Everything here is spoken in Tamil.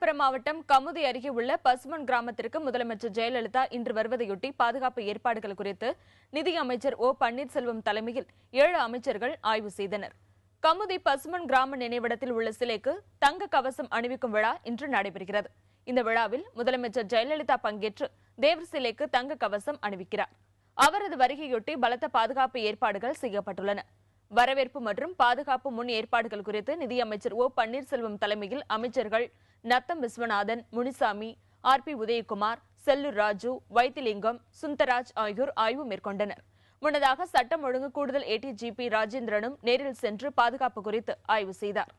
ராமநாதபுரம் மாவட்டம் கமுதி அருகே உள்ள பசுமன் கிராமத்திற்கு முதலமைச்சர் ஜெயலலிதா இன்று வருவதையொட்டி பாதுகாப்பு ஏற்பாடுகள் குறித்து நிதியமைச்சர் ஓ பன்னீர்செல்வம் தலைமையில் 7 அமைச்சர்கள் ஆய்வு செய்தனர். கமுதி பசுமன் கிராம நினைவிடத்தில் உள்ள சிலைக்கு தங்க கவசம் அணிவிக்கும் விழா இன்று நடைபெறுகிறது. இந்த விழாவில் முதலமைச்சர் ஜெயலலிதா பங்கேற்று தேவர் சிலைக்கு தங்க கவசம் அணிவிக்கிறார். அவரது வருகையொட்டி பலத்த பாதுகாப்பு ஏற்பாடுகள் செய்யப்பட்டுள்ளன. வரவேற்பு மற்றும் பாதுகாப்பு முன் ஏற்பாடுகள் குறித்து நிதியமைச்சர் ஓ பன்னீர்செல்வம் தலைமையில் அமைச்சர்கள் நத்தம் விஸ்வநாதன், முனிசாமி, ஆர்.பி. உதயகுமார், செல்லூர் ராஜு, வைத்திலிங்கம், சுந்தராஜ் ஆகியோர் ஆய்வு மேற்கொண்டனர். முன்னதாக சட்டம் ஒழுங்கு கூடுதல் ADGP ராஜேந்திரனும் நேரில் சென்று பாதுகாப்பு குறித்து ஆய்வு செய்தார்.